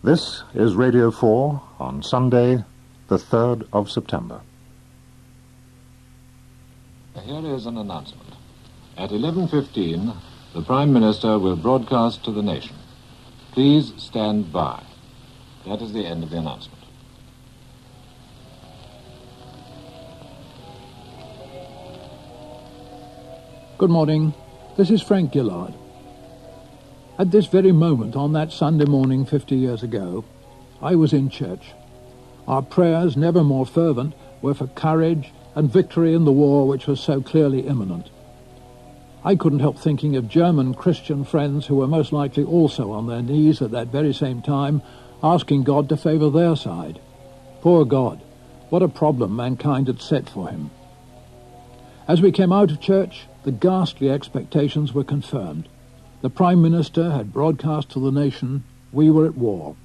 This is Radio 4 on Sunday, the 3rd of September. Here is an announcement. At 11:15, the Prime Minister will broadcast to the nation. Please stand by. That is the end of the announcement. Good morning. This is Frank Gillard. At this very moment, on that Sunday morning 50 years ago, I was in church. Our prayers, never more fervent, were for courage and victory in the war which was so clearly imminent. I couldn't help thinking of German Christian friends who were most likely also on their knees at that very same time, asking God to favour their side. Poor God, what a problem mankind had set for him. As we came out of church, the ghastly expectations were confirmed. The Prime Minister had broadcast to the nation, we were at war.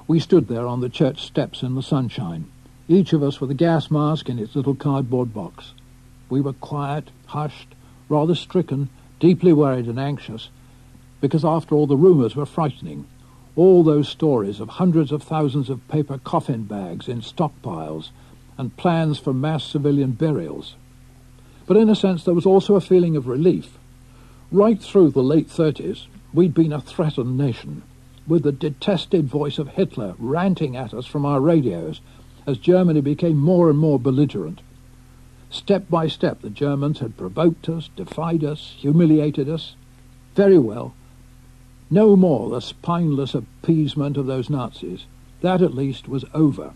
We stood there on the church steps in the sunshine, each of us with a gas mask in its little cardboard box. We were quiet, hushed, rather stricken, deeply worried and anxious, because after all the rumours were frightening. All those stories of hundreds of thousands of paper coffin bags in stockpiles and plans for mass civilian burials. But in a sense there was also a feeling of relief. Right through the late 30s, we'd been a threatened nation, with the detested voice of Hitler ranting at us from our radios as Germany became more and more belligerent. Step by step, the Germans had provoked us, defied us, humiliated us. Very well. No more the spineless appeasement of those Nazis. That, at least, was over.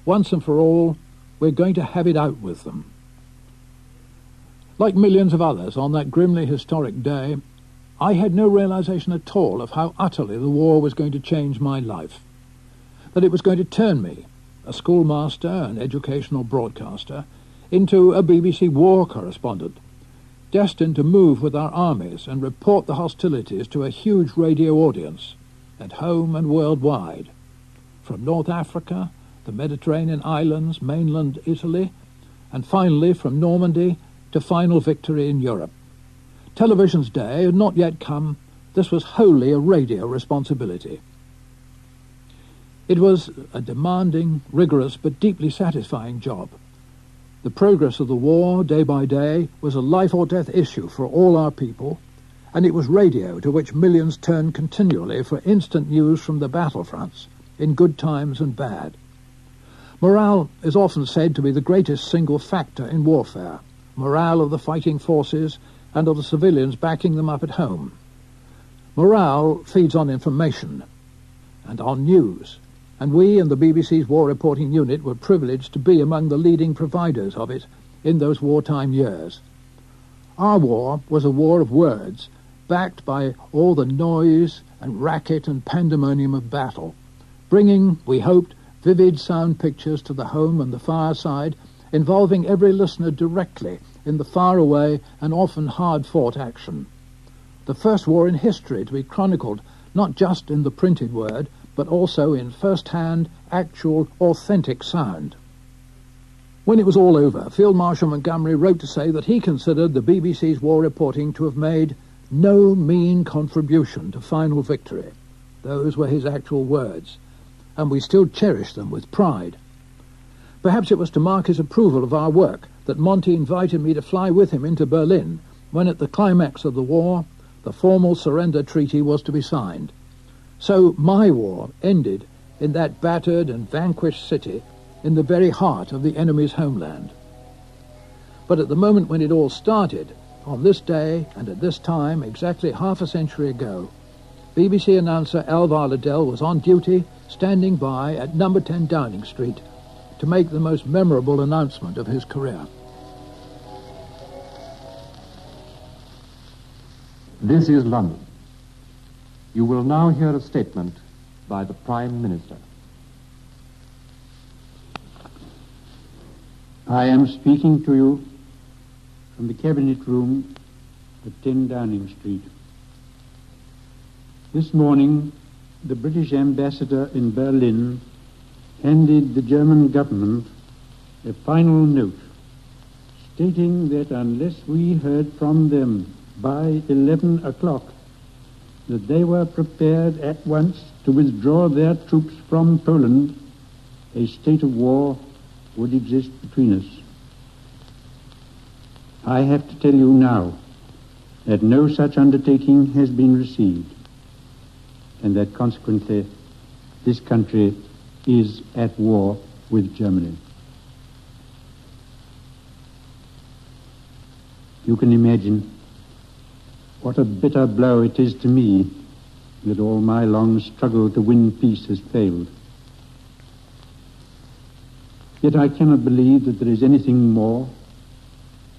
Once and for all, we're going to have it out with them. Like millions of others on that grimly historic day, I had no realization at all of how utterly the war was going to change my life. That it was going to turn me, a schoolmaster and educational broadcaster, into a BBC war correspondent, destined to move with our armies and report the hostilities to a huge radio audience, at home and worldwide, from North Africa, the Mediterranean islands, mainland Italy, and finally from Normandy to final victory in Europe. Television's day had not yet come. This was wholly a radio responsibility. It was a demanding, rigorous, but deeply satisfying job. The progress of the war, day by day, was a life-or-death issue for all our people, and it was radio to which millions turned continually for instant news from the battlefronts, in good times and bad. Morale is often said to be the greatest single factor in warfare. Morale of the fighting forces and of the civilians backing them up at home. Morale feeds on information and on news, and we in the BBC's War Reporting Unit were privileged to be among the leading providers of it in those wartime years. Our war was a war of words, backed by all the noise and racket and pandemonium of battle, bringing, we hoped, vivid sound pictures to the home and the fireside, involving every listener directly in the far-away and often hard-fought action. The first war in history to be chronicled not just in the printed word, but also in first-hand, actual, authentic sound. When it was all over, Field Marshal Montgomery wrote to say that he considered the BBC's war reporting to have made no mean contribution to final victory. Those were his actual words, and we still cherish them with pride. Perhaps it was to mark his approval of our work that Monty invited me to fly with him into Berlin when, at the climax of the war, the formal surrender treaty was to be signed. So my war ended in that battered and vanquished city in the very heart of the enemy's homeland. But at the moment when it all started, on this day and at this time, exactly half a century ago, BBC announcer Alvar Liddell was on duty, standing by at number 10 Downing Street, to make the most memorable announcement of his career. This is London. You will now hear a statement by the Prime Minister. I am speaking to you from the Cabinet Room at 10 Downing Street. This morning, the British ambassador in Berlin handed the German government a final note stating that unless we heard from them by 11 o'clock, that they were prepared at once to withdraw their troops from Poland, a state of war would exist between us. I have to tell you now that no such undertaking has been received, and that consequently this country is at war with Germany. You can imagine what a bitter blow it is to me that all my long struggle to win peace has failed. Yet I cannot believe that there is anything more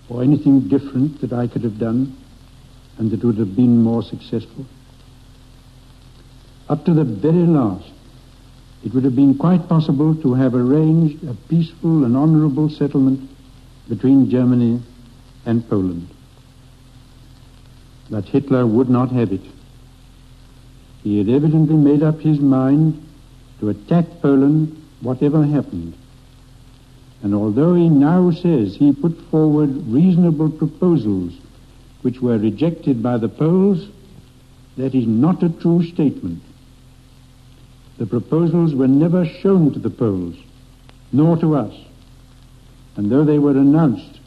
or anything different that I could have done and that would have been more successful. Up to the very last, it would have been quite possible to have arranged a peaceful and honorable settlement between Germany and Poland. But Hitler would not have it. He had evidently made up his mind to attack Poland whatever happened. And although he now says he put forward reasonable proposals which were rejected by the Poles, that is not a true statement. The proposals were never shown to the Poles, nor to us. And though they were announced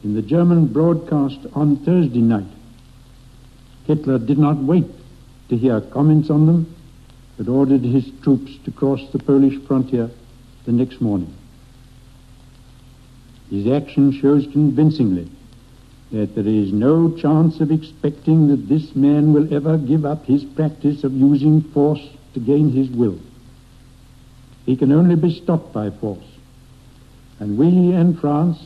in the German broadcast on Thursday night, Hitler did not wait to hear comments on them, but ordered his troops to cross the Polish frontier the next morning. His action shows convincingly that there is no chance of expecting that this man will ever give up his practice of using force to gain his will. He can only be stopped by force. And we and France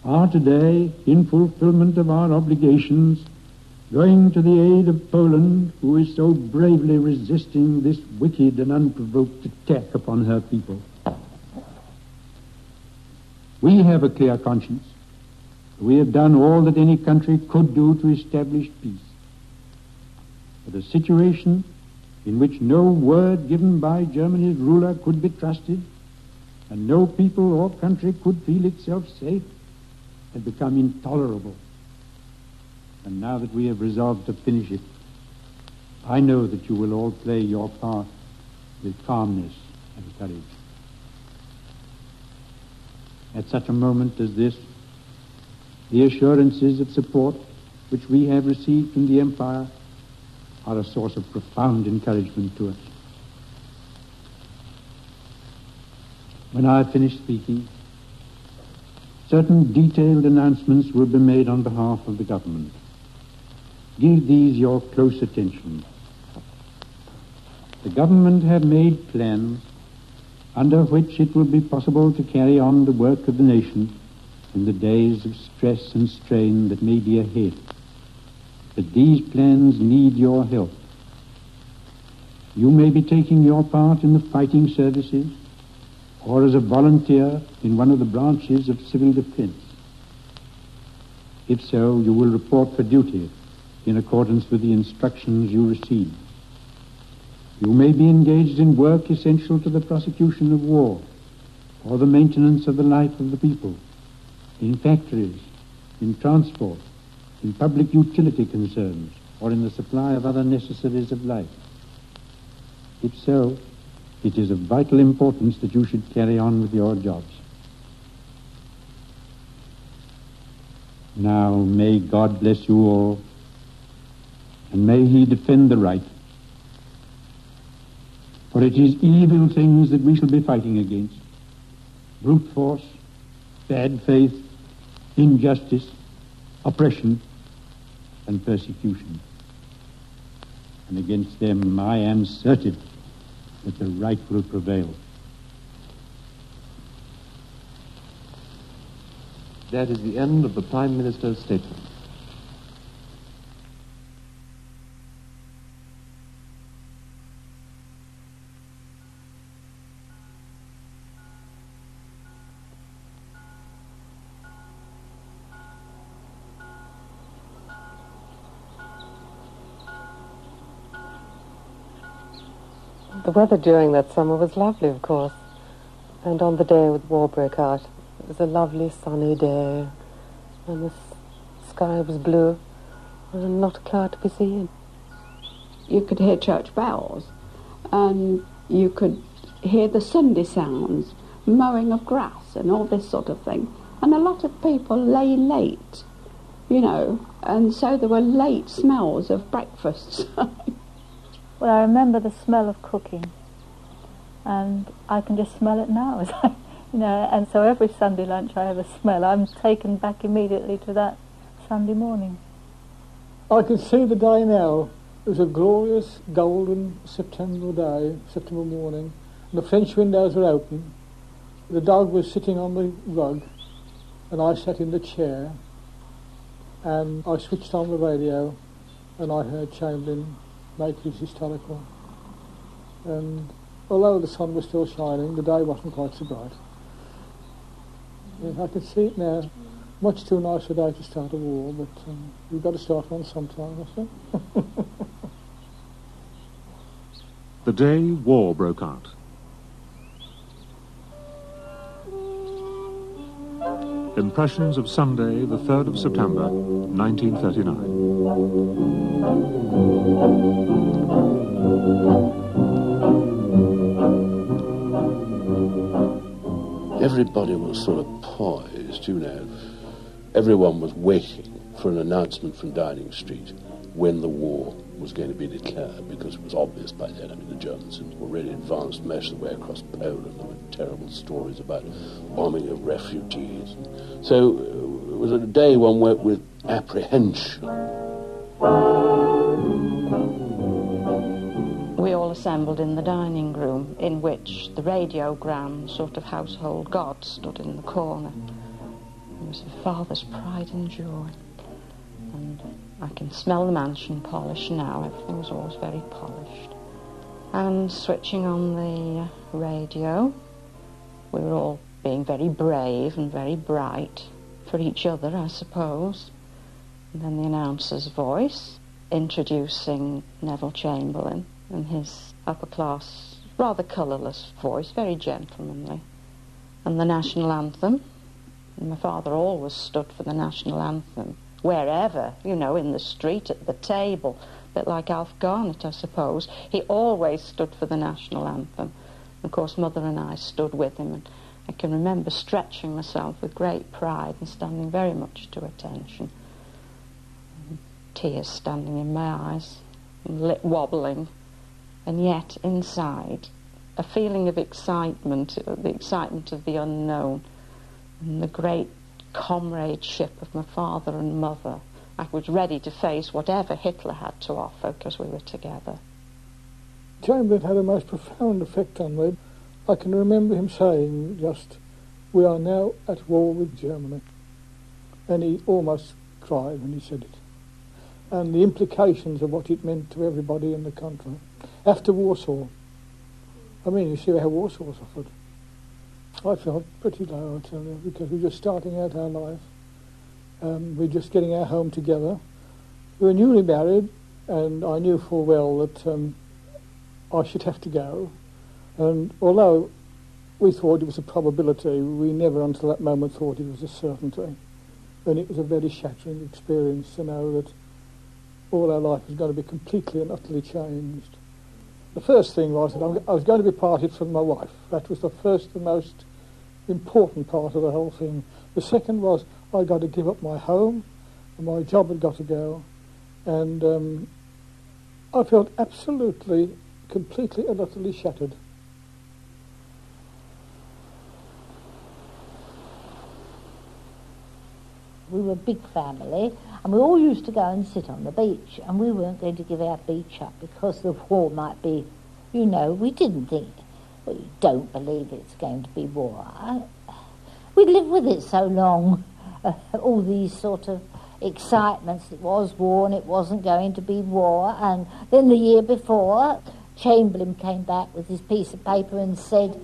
are today, in fulfillment of our obligations, going to the aid of Poland, who is so bravely resisting this wicked and unprovoked attack upon her people. We have a clear conscience. We have done all that any country could do to establish peace. But a situation in which no word given by Germany's ruler could be trusted, and no people or country could feel itself safe, had become intolerable. And now that we have resolved to finish it, I know that you will all play your part with calmness and courage. At such a moment as this, the assurances of support which we have received from the Empire are a source of profound encouragement to us. When I have finished speaking, certain detailed announcements will be made on behalf of the government. Give these your close attention. The government have made plans under which it will be possible to carry on the work of the nation in the days of stress and strain that may be ahead. But these plans need your help. You may be taking your part in the fighting services or as a volunteer in one of the branches of civil defense. If so, you will report for duty in accordance with the instructions you receive. You may be engaged in work essential to the prosecution of war or the maintenance of the life of the people, in factories, in transport, in public utility concerns, or in the supply of other necessaries of life. If so, it is of vital importance that you should carry on with your jobs. Now, may God bless you all, and may He defend the right. For it is evil things that we shall be fighting against: brute force, bad faith, injustice, oppression, and persecution. And against them I am certain that the right will prevail. That is the end of the Prime Minister's statement. The weather during that summer was lovely, of course. And on the day the war broke out, it was a lovely sunny day, and the sky was blue, and not a cloud to be seen. You could hear church bells. and you could hear the Sunday sounds, mowing of grass and all this sort of thing. And a lot of people lay late, you know, and so there were late smells of breakfasts. Well, I remember the smell of cooking, and I can just smell it now, as I, you know, and so every Sunday lunch I have a smell, I'm taken back immediately to that Sunday morning. I can see the day now. It was a glorious golden September day, September morning, and the French windows were open. The dog was sitting on the rug, and I sat in the chair, and I switched on the radio, and I heard Chamberlain make his historical. And although the sun was still shining, the day wasn't quite so bright. And I can see it now. Much too nice a day to start a war, but we've got to start one sometime, I think. The day war broke out. Impressions of Sunday, the 3rd of September, 1939. Everybody was sort of poised, you know. Everyone was waiting for an announcement from Downing Street when the war was going to be declared, because it was obvious by then. I mean, the Germans had already advanced most of the way across Poland. There were terrible stories about bombing of refugees. So it was a day one went with apprehension. We all assembled in the dining room, in which the radiogram sort of household god stood in the corner. It was a father's pride and joy. And I can smell the mansion polished now. Everything was always very polished. And switching on the radio, we were all being very brave and very bright for each other, I suppose. And then the announcer's voice introducing Neville Chamberlain and his upper-class, rather colourless voice, very gentlemanly. And the national anthem. And my father always stood for the national anthem. Wherever, you know, in the street, at the table, a bit like Alf Garnett, I suppose, he always stood for the national anthem. Of course, Mother and I stood with him, and I can remember stretching myself with great pride and standing very much to attention. And tears standing in my eyes, and lip wobbling, and yet inside a feeling of excitement, the excitement of the unknown, and the great comradeship of my father and mother. I was ready to face whatever Hitler had to offer because we were together. Chamberlain had a most profound effect on me. I can remember him saying just, "We are now at war with Germany." And he almost cried when he said it. And the implications of what it meant to everybody in the country. After Warsaw, I mean, you see how Warsaw suffered. I felt pretty low, I tell you, because we were just starting out our life. We were just getting our home together. We were newly married, and I knew full well that I should have to go. And although we thought it was a probability, we never until that moment thought it was a certainty. And it was a very shattering experience to know that all our life was going to be completely and utterly changed. The first thing was that I was going to be parted from my wife. That was the first and most important part of the whole thing. The second was I'd got to give up my home, and my job had got to go. And I felt absolutely, completely and utterly shattered. We were a big family, and we all used to go and sit on the beach, and we weren't going to give our beach up because the war might be, you know, we didn't think, we don't believe it's going to be war. We'd lived with it so long, all these sort of excitements. It was war and it wasn't going to be war. And then the year before, Chamberlain came back with his piece of paper and said,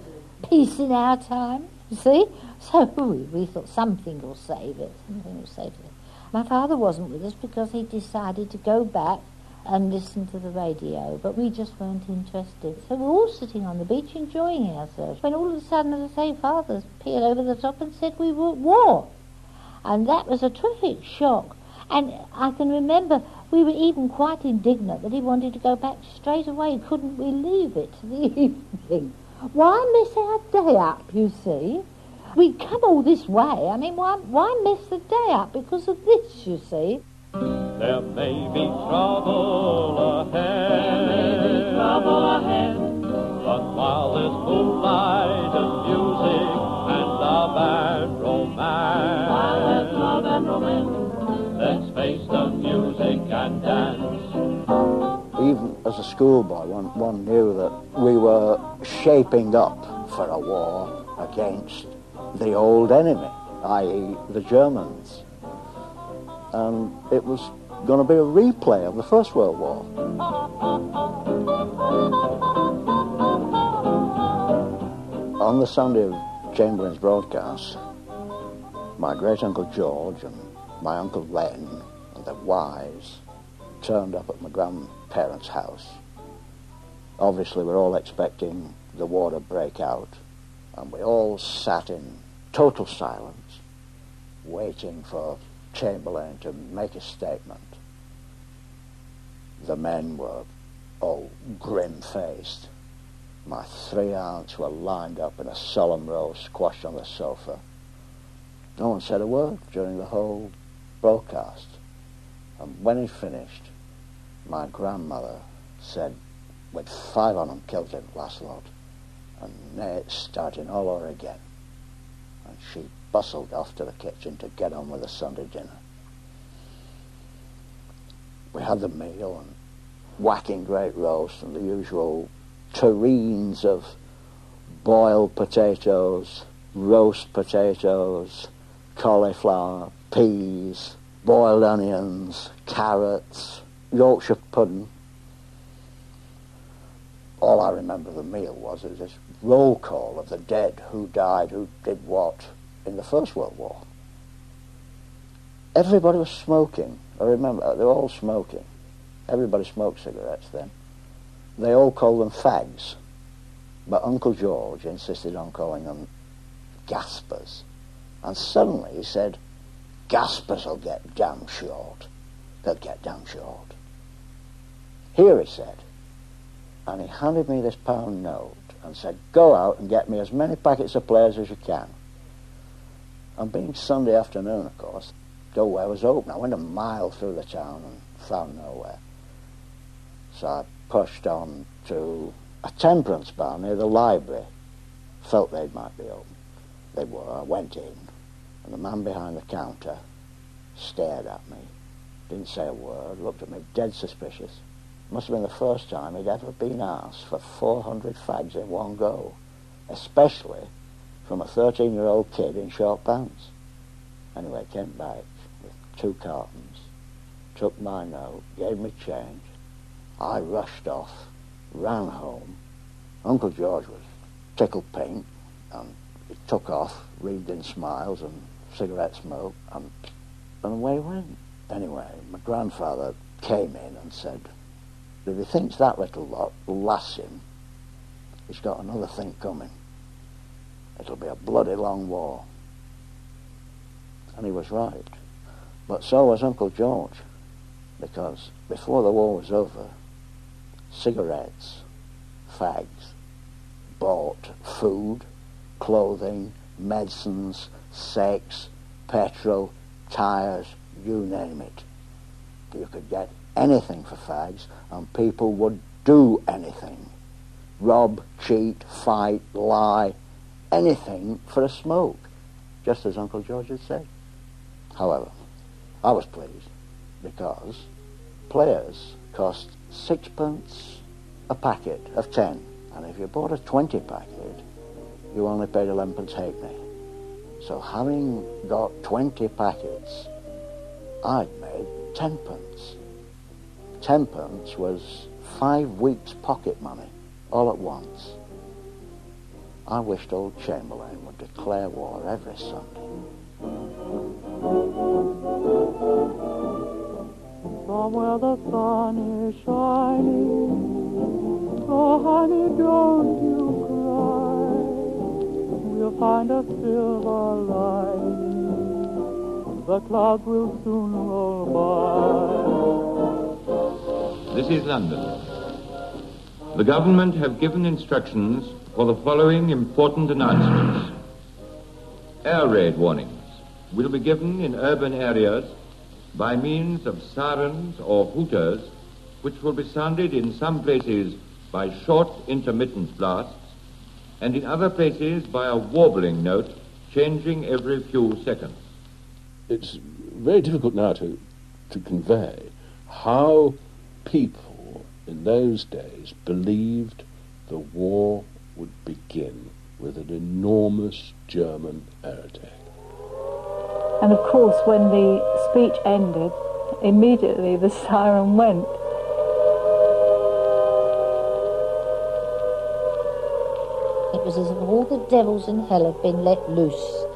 "Peace in our time," you see? So we thought something will save it, something will save it. My father wasn't with us because he decided to go back and listen to the radio, but we just weren't interested. So we were all sitting on the beach enjoying ourselves, when all of a sudden, as I say, Father peered over the top and said we were at war. And that was a terrific shock. And I can remember We were even quite indignant that he wanted to go back straight away. Couldn't we leave it to the evening? Why miss our day up, you see? We'd come all this way. I mean, why miss the day up because of this, you see? There may be trouble ahead. There may be trouble ahead. But while there's moonlight and music and love and romance, while there's love and romance, let's face the music and dance. Even as a schoolboy, one knew that we were shaping up for a war against the old enemy, i.e. the Germans. And it was going to be a replay of the First World War. On the Sunday of Chamberlain's broadcast, my great-uncle George and my Uncle Len and their wives turned up at my grandparents' house. Obviously, we're all expecting the war to break out, and we all sat in total silence, waiting for Chamberlain to make a statement. The men were all grim-faced. My 3 aunts were lined up in a solemn row, squashed on the sofa. No one said a word during the whole broadcast. And when he finished, my grandmother said, "We'd 5 on 'em killed him, last lot, and Nate's starting all over again." And she bustled off to the kitchen to get on with the Sunday dinner. We had the meal and whacking great roast and the usual tureens of boiled potatoes, roast potatoes, cauliflower, peas, boiled onions, carrots, Yorkshire pudding. All I remember of the meal was this roll call of the dead, who died, who did what in the First World War. Everybody was smoking. I remember, they were all smoking. Everybody smoked cigarettes then. They all called them fags. But Uncle George insisted on calling them gaspers. And suddenly he said, "Gaspers will get damn short. They'll get damn short." "Here," he said. And he handed me this pound note and said, "Go out and get me as many packets of players as you can." And being Sunday afternoon, of course, nowhere was open. I went a mile through the town and found nowhere. So I pushed on to a temperance bar near the library. Felt they might be open. They were. I went in, and the man behind the counter stared at me, didn't say a word, looked at me dead suspicious. Must have been the first time he'd ever been asked for 400 fags in one go, especially from a 13-year-old kid in short pants. Anyway, came back with 2 cartons, took my note, gave me change. I rushed off, ran home. Uncle George was tickled pink, and he took off, wreathed in smiles and cigarette smoke, and away he went. Anyway, my grandfather came in and said, "If he thinks that little lot will last him, he's got another thing coming. It'll be a bloody long war." And he was right. But so was Uncle George, because before the war was over, cigarettes, fags, bought food, clothing, medicines, sex, petrol, tyres, you name it. You could get anything for fags, and people would do anything. Rob, cheat, fight, lie, anything for a smoke, just as Uncle George had said. However, I was pleased, because players cost 6p a packet of 10, and if you bought a 20 packet, you only paid 11p halfpenny. So having got 20 packets, I'd made 10p. 10p was 5 weeks' pocket money, all at once. I wished old Chamberlain would declare war every Sunday. From where the sun is shining, oh honey, don't you cry. We'll find a silver lining, the clouds will soon roll by. This is London. The government have given instructions for the following important announcements. Air raid warnings will be given in urban areas by means of sirens or hooters, which will be sounded in some places by short intermittent blasts, and in other places by a warbling note changing every few seconds. It's very difficult now to convey how people in those days believed the war would begin with an enormous German air attack. And of course, when the speech ended, immediately the siren went. It was as if all the devils in hell had been let loose.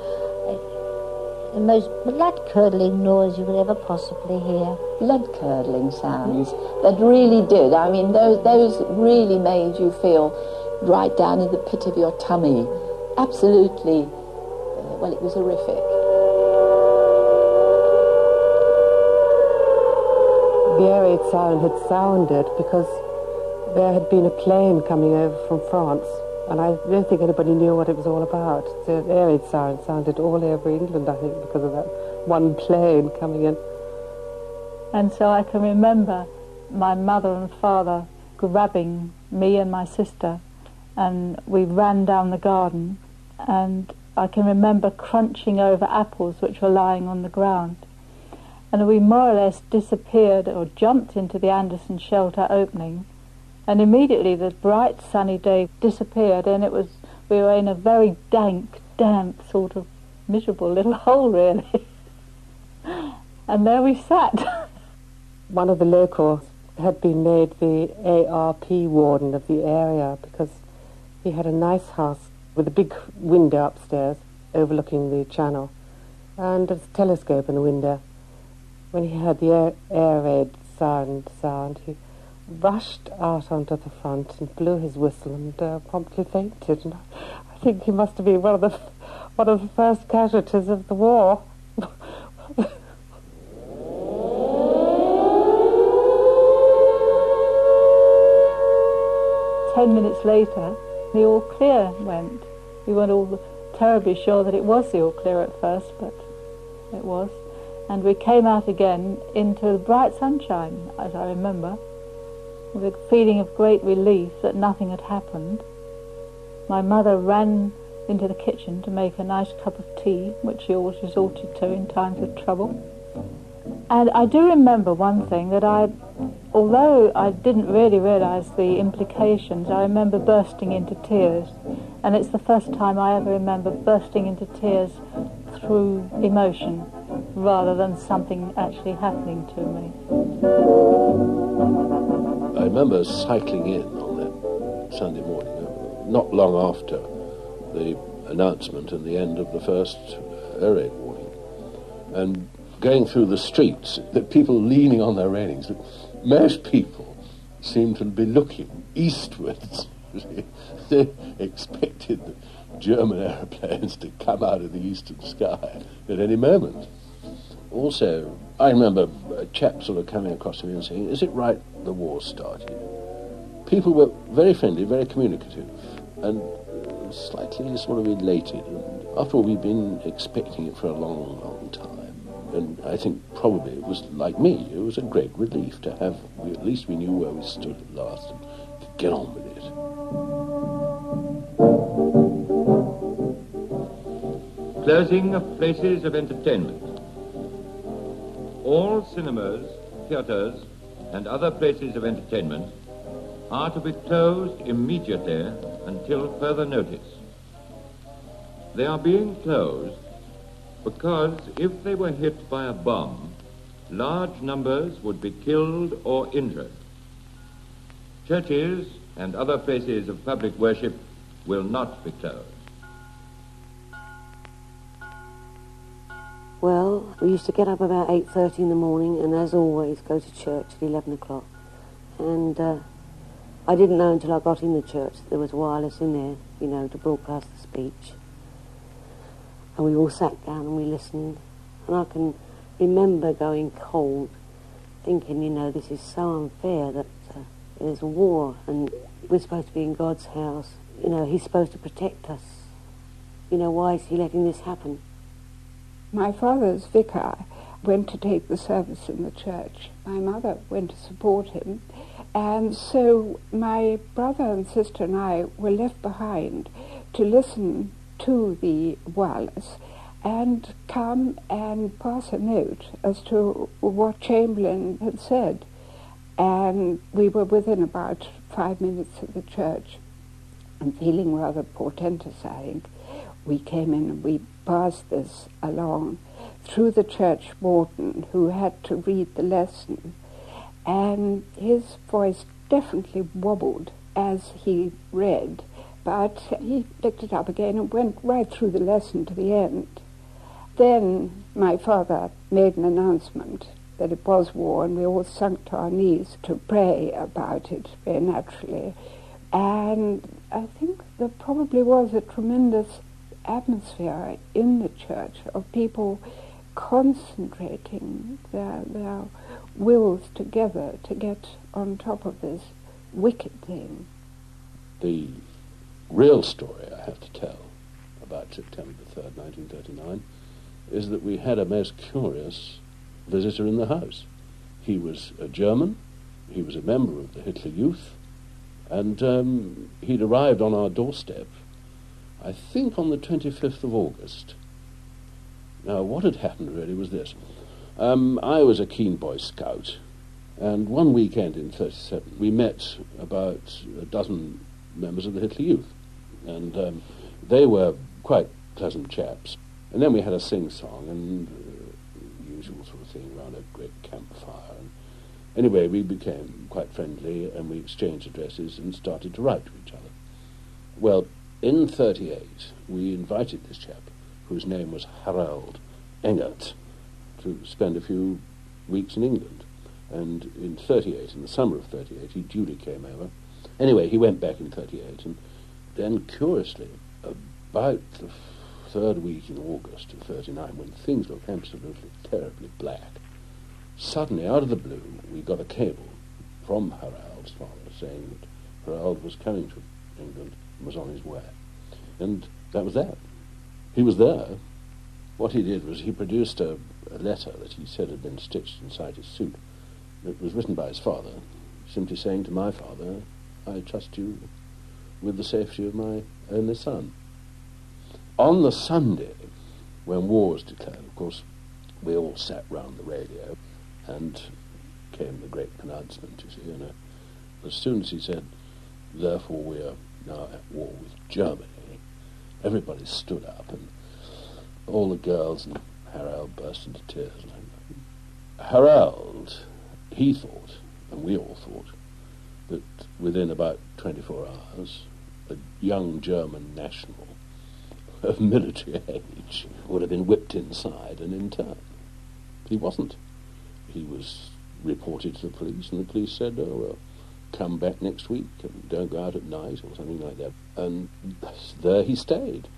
The most blood-curdling noise you could ever possibly hear. Blood-curdling sounds that really did. I mean, those really made you feel right down in the pit of your tummy. Absolutely, well, it was horrific. The air raid siren had sounded because there had been a plane coming over from France, and I don't think anybody knew what it was all about. The air raid siren sounded all over England, I think, because of that one plane coming in. And so I can remember my mother and father grabbing me and my sister, and we ran down the garden, and I can remember crunching over apples which were lying on the ground. And we more or less disappeared or jumped into the Anderson shelter opening, and immediately the bright sunny day disappeared, and we were in a very dank, damp, sort of miserable little hole, really. And there we sat. One of the locals had been made the ARP warden of the area because he had a nice house with a big window upstairs overlooking the channel and a telescope in the window. When he heard the air raid siren sound, he rushed out onto the front and blew his whistle and promptly fainted. And I think he must have been one of the first casualties of the war. 10 minutes later, the all clear went. We weren't all terribly sure that it was the all clear at first, but it was. And we came out again into the bright sunshine, as I remember, with a feeling of great relief that nothing had happened. My mother ran into the kitchen to make a nice cup of tea, which she always resorted to in times of trouble. And I do remember one thing, that although I didn't really realise the implications, I remember bursting into tears. And it's the first time I ever remember bursting into tears through emotion, rather than something actually happening to me. I remember cycling in on that Sunday morning, not long after the announcement and the end of the first air raid warning, and going through the streets, the people leaning on their railings. Most people seemed to be looking eastwards. They expected the German aeroplanes to come out of the eastern sky at any moment. Also, I remember a chap sort of coming across to me and saying, "Is it right the war started?" People were very friendly, very communicative, and slightly sort of elated. And after all, we'd been expecting it for a long, long time. And I think probably it was like me. It was a great relief to have, at least we knew where we stood at last and could get on with it. Closing of places of entertainment. All cinemas, theatres, and other places of entertainment are to be closed immediately until further notice. They are being closed because if they were hit by a bomb, large numbers would be killed or injured. Churches and other places of public worship will not be closed. Well, we used to get up about 8:30 in the morning and, as always, go to church at 11 o'clock. And I didn't know until I got in the church that there was wireless in there, you know, to broadcast the speech. And we all sat down and we listened. And I can remember going cold, thinking, you know, this is so unfair that there's a war and we're supposed to be in God's house. You know, he's supposed to protect us. You know, why is he letting this happen? My father's vicar went to take the service in the church. My mother went to support him. And so my brother and sister and I were left behind to listen to the wireless and come and pass a note as to what Chamberlain had said. And we were within about 5 minutes of the church, and feeling rather portentous, I think, we came in and we passed this along through the church warden, who had to read the lesson, and his voice definitely wobbled as he read, but he picked it up again and went right through the lesson to the end. Then my father made an announcement that it was war, and we all sunk to our knees to pray about it very naturally. And I think there probably was a tremendous atmosphere in the church of people concentrating their wills together to get on top of this wicked thing. The real story I have to tell about September the 3rd, 1939, is that we had a most curious visitor in the house. He was a German, he was a member of the Hitler Youth, and he'd arrived on our doorstep, I think on the 25th of August. Now, what had happened really was this. I was a keen Boy Scout, and one weekend in 1937 we met about a dozen members of the Hitler Youth, and they were quite pleasant chaps. And then we had a sing-song and usual sort of thing around a great campfire. And anyway, we became quite friendly, and we exchanged addresses and started to write to each other. Well, in 1938, we invited this chap, whose name was Harold Engert, to spend a few weeks in England. And in 1938, in the summer of 1938, he duly came over. Anyway, he went back in 1938, and then, curiously, about the third week in August of 1939, when things looked absolutely terribly black, suddenly, out of the blue, we got a cable from Harold's father saying that Harold was coming to England and was on his way. And that was that. He was there. What he did was he produced a letter that he said had been stitched inside his suit. It was written by his father, simply saying to my father, "I trust you with the safety of my only son." On the Sunday, when war was declared, of course, we all sat round the radio, and came the great announcement, you see, and as soon as he said, "Therefore we are now at war with Germany," everybody stood up, and all the girls and Harold burst into tears. Harold, he thought, and we all thought, that within about 24 hours, a young German national of military age would have been whipped inside and interned. But he wasn't. He was reported to the police, and the police said, "Oh, well, come back next week and don't go out at night," or something like that. And there he stayed.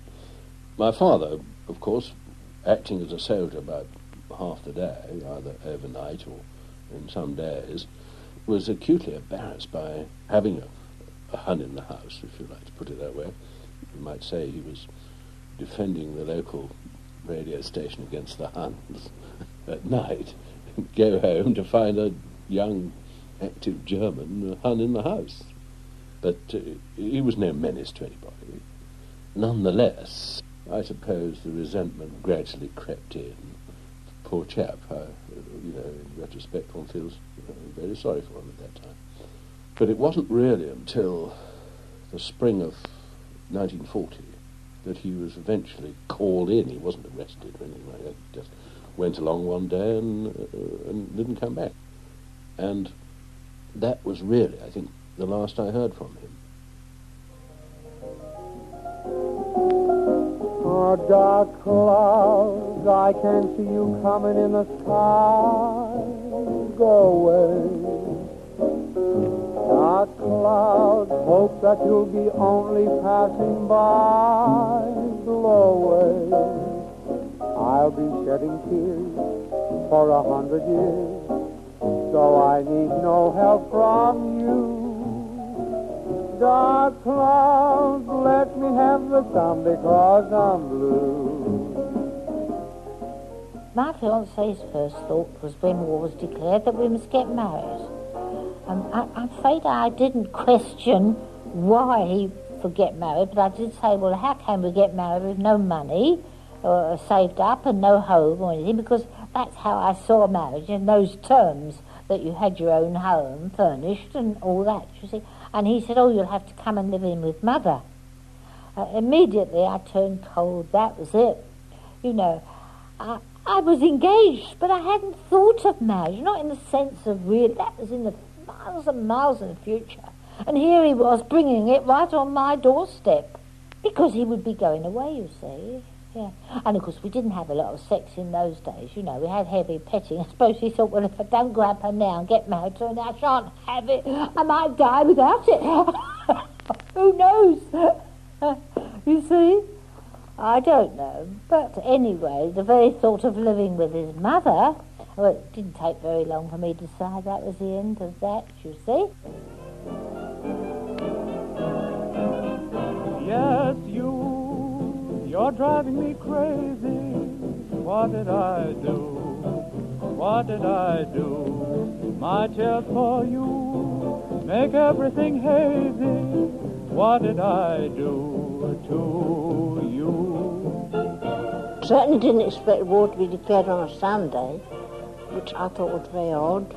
My father, of course, acting as a soldier about half the day, either overnight or in some days, was acutely embarrassed by having a Hun in the house, if you like to put it that way. You might say he was defending the local radio station against the Huns at night, and go home to find a young, active German Hun in the house. But he was no menace to anybody. Nonetheless, I suppose the resentment gradually crept in. Poor chap, in retrospect, one feels very sorry for him at that time. But it wasn't really until the spring of 1940 that he was eventually called in. He wasn't arrested or anything like that. He just went along one day and didn't come back. And that was really, I think, the last I heard from him. Oh, dark clouds, I can see you coming in the sky. Go away. Dark clouds, hope that you'll be only passing by. Blow away. I'll be shedding tears for 100 years. so I need no help from you. Dark clouds, let me have the sun because I'm blue. My fiancé's first thought was when war was declared that we must get married. I'm afraid I didn't question why he would get married, but I did say, well, how can we get married with no money saved up and no home or anything, because that's how I saw marriage in those terms, that you had your own home furnished and all that, you see. And he said, oh, you'll have to come and live in with Mother. Immediately I turned cold. That was it. You know, I was engaged, but I hadn't thought of marriage, not in the sense of real. That was in the miles and miles in the future. And here he was bringing it right on my doorstep, because he would be going away, you see. Yeah. And of course we didn't have a lot of sex in those days, you know. We had heavy petting. I suppose he thought, well, if I don't grab her now and get married to her now, I shan't have it. I might die without it. Who knows? You see? I don't know. But anyway, the very thought of living with his mother, well, it didn't take very long for me to decide that was the end of that, you see. Yes, you're driving me crazy. What did I do? What did I do? My tears for you make everything hazy. What did I do to you? Certainly didn't expect war to be declared on a Sunday, which I thought was very odd.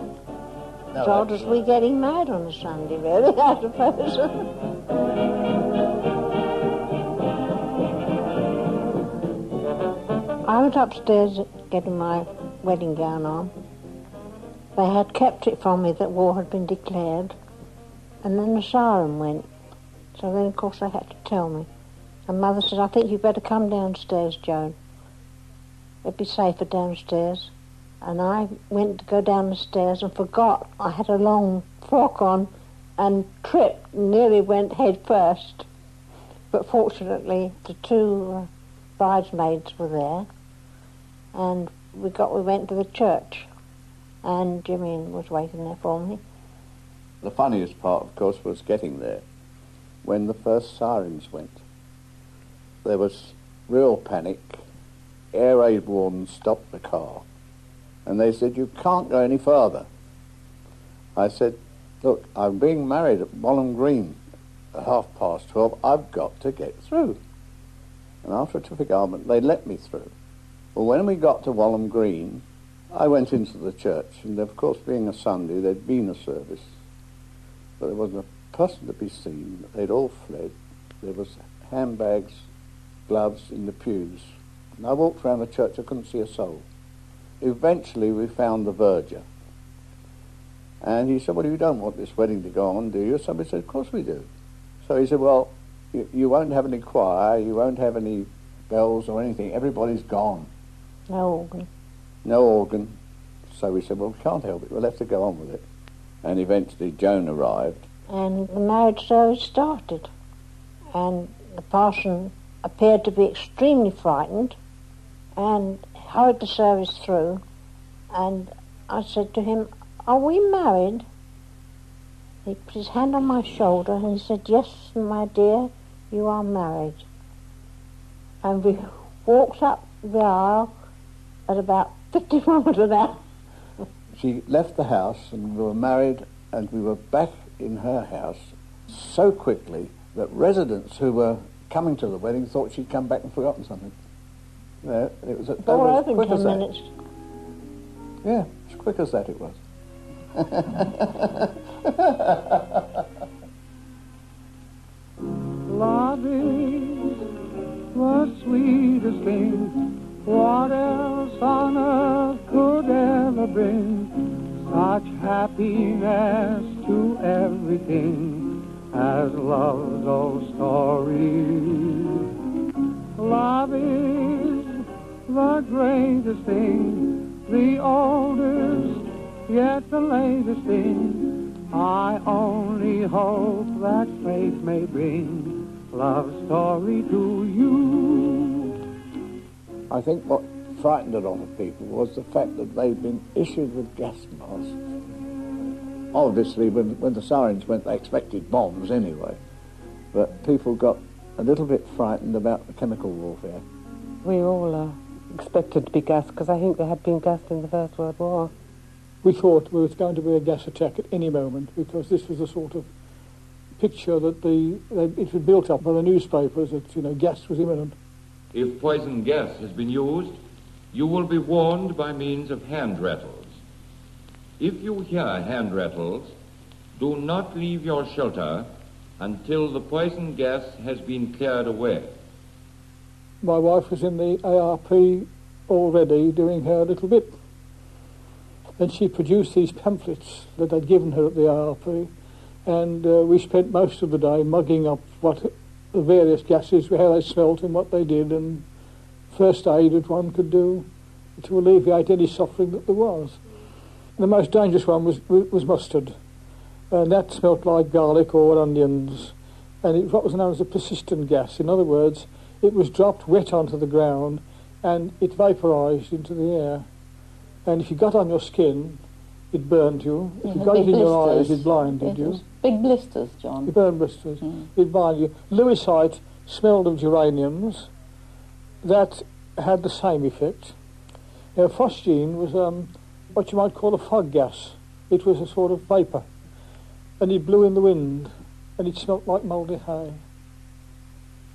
As odd as we getting married on a Sunday, really, I suppose. I was upstairs getting my wedding gown on. They had kept it from me that war had been declared, and then the siren went. So then, of course, they had to tell me. And Mother said, I think you'd better come downstairs, Joan. It'd be safer downstairs. And I went to go down the stairs and forgot I had a long frock on and tripped, nearly went head first. But fortunately, the two bridesmaids were there, and we went to the church, and Jimmy was waiting there for me. The funniest part, of course, was getting there when the first sirens went. There was real panic. Air raid wardens stopped the car, and they said, you can't go any further. I said, look, I'm being married at Walham Green at 12:30. I've got to get through. And after a traffic argument, they let me through. Well, when we got to Walham Green, I went into the church, and of course, being a Sunday, there'd been a service, but there wasn't a person to be seen. They'd all fled. There was handbags, gloves in the pews. And I walked around the church, I couldn't see a soul. Eventually, we found the verger. And he said, well, you don't want this wedding to go on, do you? Somebody said, of course we do. So he said, well, you won't have any choir, you won't have any bells or anything. Everybody's gone. No organ. No organ. So we said, well, we can't help it. We'll have to go on with it. And eventually Joan arrived. And the marriage service started. And the parson appeared to be extremely frightened and hurried the service through. And I said to him, are we married? He put his hand on my shoulder and he said, yes, my dear, you are married. And we walked up the aisle at about 50 miles an hour. She left the house and we were married, and we were back in her house so quickly that residents who were coming to the wedding thought she'd come back and forgotten something. Yeah, it was as quick as 10 minutes. Yeah, as quick as that it was. Love is the sweetest thing, what else on earth could ever bring such happiness to everything as love's old story. Love is the greatest thing, the oldest, yet the latest thing. I only hope that fate may bring love's story to you. I think what frightened a lot of people was the fact that they'd been issued with gas masks Obviously, when the sirens went, they expected bombs anyway. But people got a little bit frightened about the chemical warfare. We all expected to be gassed, because I think they had been gassed in the First World War. We thought there was going to be a gas attack at any moment, because this was a sort of picture that it was built up by the newspapers that, you know, gas was imminent. If poison gas has been used, you will be warned by means of hand rattles. If you hear hand rattles, do not leave your shelter until the poison gas has been cleared away. My wife was in the ARP already doing her little bit. And she produced these pamphlets that I'd given her at the ARP, and we spent most of the day mugging up what the various gases, how they smelt and what they did, and first aid that one could do to alleviate any suffering that there was. The most dangerous one was mustard, and that smelt like garlic or onions, and it was what was known as a persistent gas. In other words, it was dropped wet onto the ground and it vaporised into the air. And if you got on your skin, it burned you. If you got it in your eyes, it blinded you. Big blisters, John. It burned blisters. It blinded you. Lewisite smelled of geraniums. That had the same effect. Now, phosgene was what you might call a fog gas. It was a sort of vapour. And it blew in the wind, and it smelt like mouldy hay.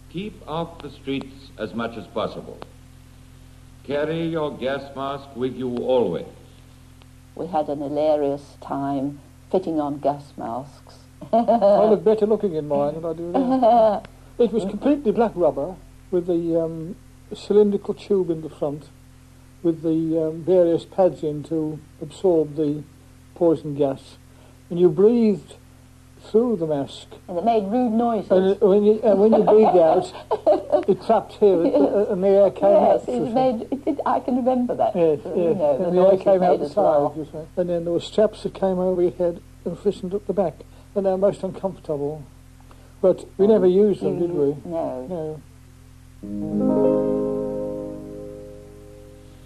Keep off the streets as much as possible. Carry your gas mask with you always. We had an hilarious time fitting on gas masks. I look better looking in mine than I do now. It was completely black rubber with the cylindrical tube in the front with the various pads in to absorb the poison gas. And you breathed through the mask. And it made rude noises. And when you breathed out, it trapped here, and the air came out. Yes, I can remember that. Yes, yes. You know, and the air came out the side. Well. And then there were straps that came over your head and fastened at the back. And they were most uncomfortable. But we never used them, did we? No.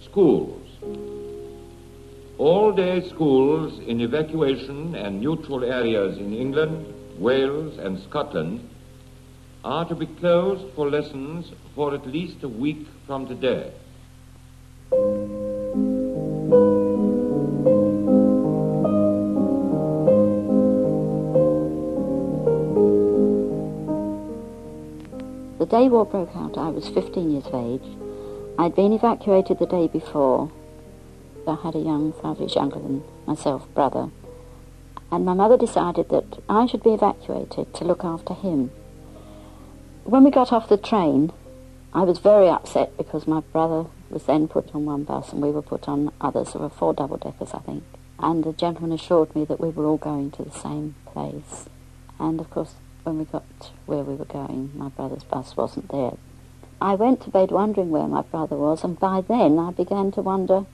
Schools. All-day schools in evacuation and neutral areas in England, Wales and Scotland are to be closed for lessons for at least a week from today. The day war broke out, I was 15 years of age. I'd been evacuated the day before. I had a young 5 years younger than myself brother, and my mother decided that I should be evacuated to look after him. When we got off the train, I was very upset because my brother was then put on one bus and we were put on others. There were 4 double-deckers, I think, and the gentleman assured me that we were all going to the same place. And of course, when we got where we were going, my brother's bus wasn't there. I went to bed wondering where my brother was, and by then I began to wonder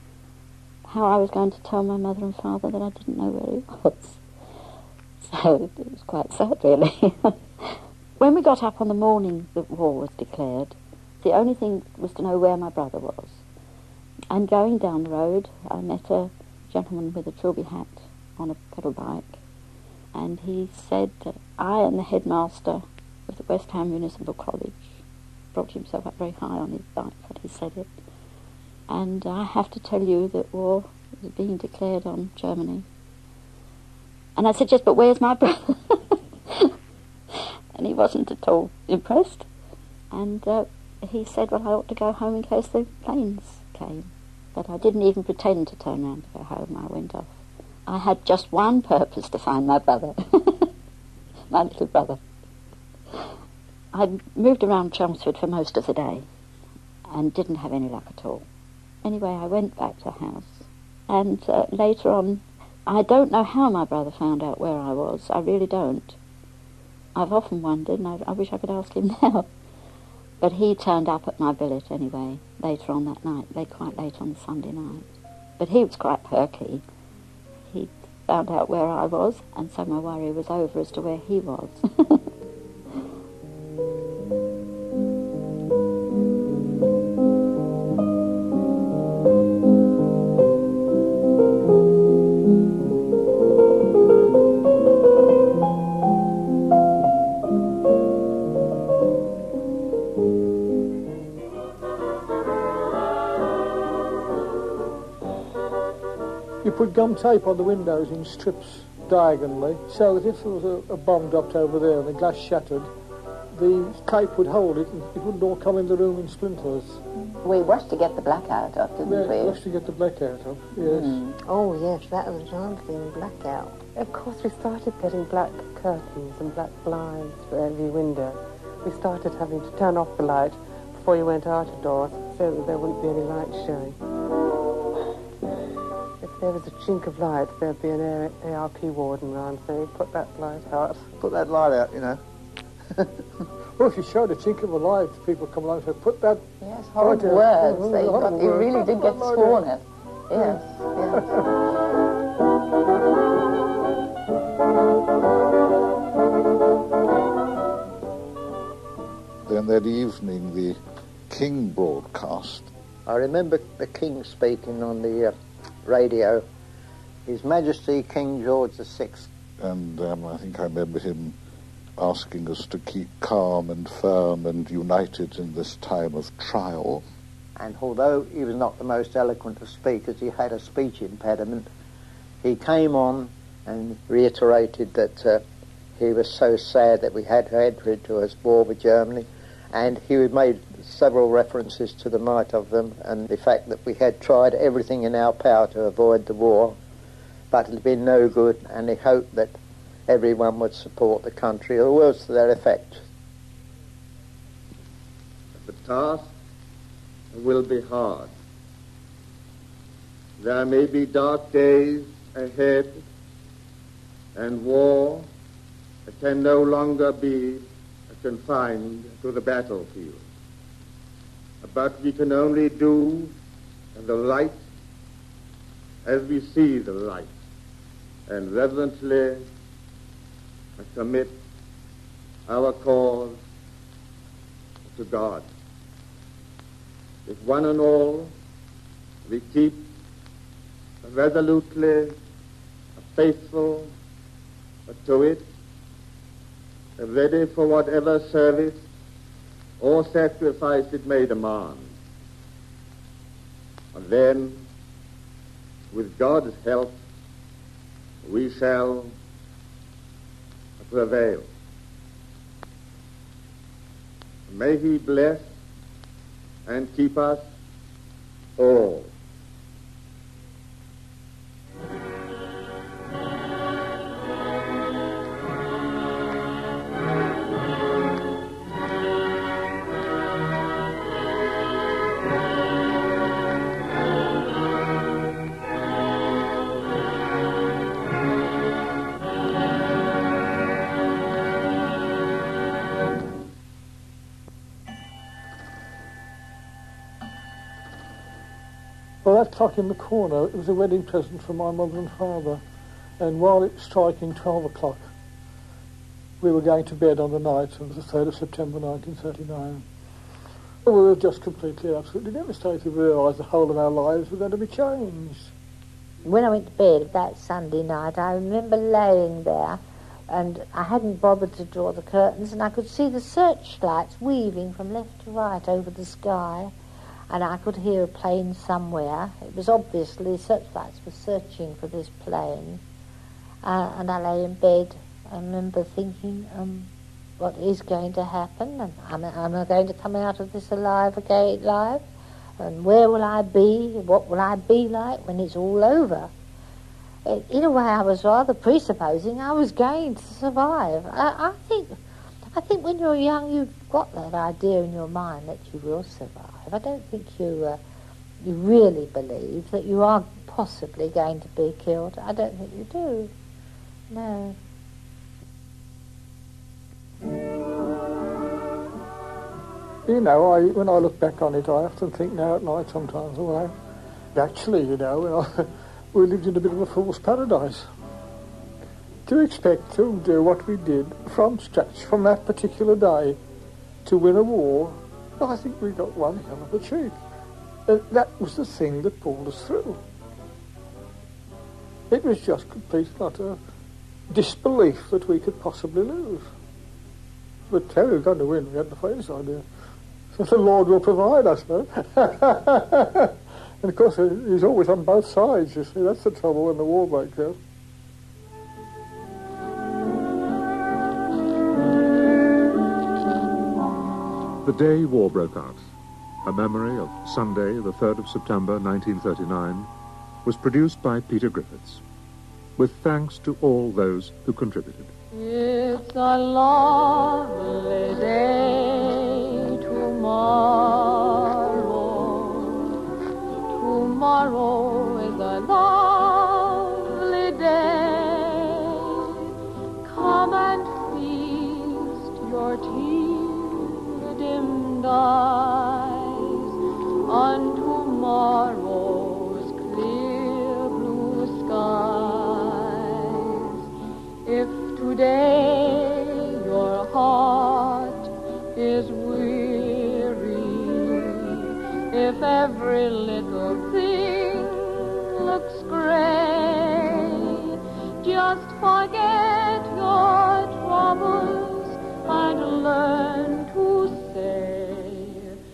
how I was going to tell my mother and father that I didn't know where he was. So it was quite sad, really. When we got up on the morning that war was declared, the only thing was to know where my brother was. And going down the road, I met a gentleman with a trilby hat on a pedal bike, and he said that I am the headmaster of the West Ham Municipal College. Brought himself up very high on his bike when he said it. And I have to tell you that war is being declared on Germany. And I said, yes, but where's my brother? And he wasn't at all impressed. And he said, well, I ought to go home in case the planes came. But I didn't even pretend to turn around to go home. I went off. I had just one purpose, to find my brother, my little brother. I'd moved around Chelmsford for most of the day and didn't have any luck at all. Anyway, I went back to the house, and later on, I don't know how my brother found out where I was. I really don't. I've often wondered, and I wish I could ask him now. But he turned up at my billet anyway, later on that night, quite late on the Sunday night. But he was quite perky. He found out where I was, and so my worry was over as to where he was. put gum tape on the windows in strips diagonally, so that if there was a bomb dropped over there and the glass shattered, the tape would hold it and it wouldn't all come in the room in splinters. We rushed to get the blackout up, didn't we? Rushed to get the blackout up, yes. Oh, yes, that was another thing, blackout. Of course, we started getting black curtains and black blinds for every window. We started having to turn off the light before you went out of doors so that there wouldn't be any light showing. If there was a chink of light, there'd be an ARP warden round saying, put that light out. Put that light out, you know. Well, if you showed a chink of a light, people come along and say, put that... Yes, horrible words. You really did get sworn at. Yes, Then that evening, the King broadcast. I remember the King speaking on the radio, His Majesty King George VI. And I think I remember him asking us to keep calm and firm and united in this time of trial. And although he was not the most eloquent of speakers, he had a speech impediment. He came on and reiterated that he was so sad that we had to enter into a war with Germany, and he made several references to the might of them and the fact that we had tried everything in our power to avoid the war, but it had been no good, and he hoped that everyone would support the country, or words to that effect. The task will be hard. There may be dark days ahead, and war can no longer be confined to the battlefield. But we can only do the light as we see the light, and reverently commit our cause to God. If one and all we keep resolutely faithful to it, ready for whatever service or sacrifice it may demand, and then, with God's help, we shall prevail. May He bless and keep us all. Well, that clock in the corner, it was a wedding present from my mother and father. And while it was striking 12 o'clock, we were going to bed on the night of the 3rd of September 1939. We were just completely, absolutely devastated. We realised the whole of our lives were going to be changed. When I went to bed that Sunday night, I remember laying there, and I hadn't bothered to draw the curtains, and I could see the searchlights weaving from left to right over the sky, and I could hear a plane somewhere. It was obviously searchlights were searching for this plane, and I lay in bed. I remember thinking, what is going to happen? And am I going to come out of this alive again, alive? And where will I be? What will I be like when it's all over? In a way, I was rather presupposing I was going to survive. I think when you're young, you've got that idea in your mind that you will survive. I don't think you really believe that you are possibly going to be killed. I don't think you do. No. You know, when I look back on it, I often think now at night sometimes, well, actually, you know, we lived in a bit of a fool's paradise. To expect to do what we did from scratch, from that particular day, to win a war, I think we got one hell of a treat. That was the thing that pulled us through. It was just complete and utter disbelief that we could possibly lose. But how we were going to win, we had the faintest idea. So the Lord will provide us, no? And of course, he's always on both sides, you see. That's the trouble when the war breaks out. The day war broke out, a memory of Sunday, the 3rd of September 1939, was produced by Peter Griffiths, with thanks to all those who contributed. It's a lovely day tomorrow. Tomorrow is a lovely day. Come and feast your tear-dimmed eyes on tomorrow's clear blue skies. If today your heart is weary, if every little thing looks gray, just forget your troubles and learn to say,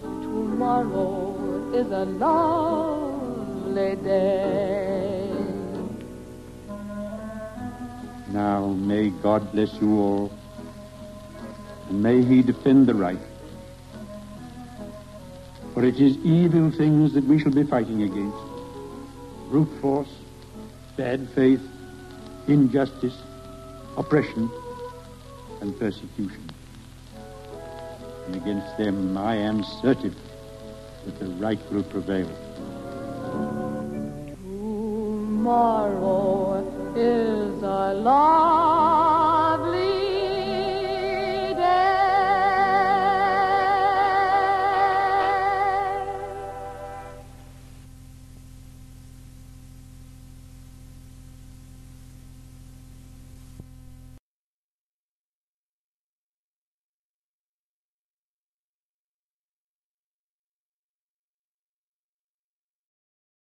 tomorrow is a lovely day. Now may God bless you all, and may he defend the right. For it is evil things that we shall be fighting against. Brute force, bad faith, injustice, oppression, and persecution. And against them I am certain that the right will prevail. Tomorrow is a long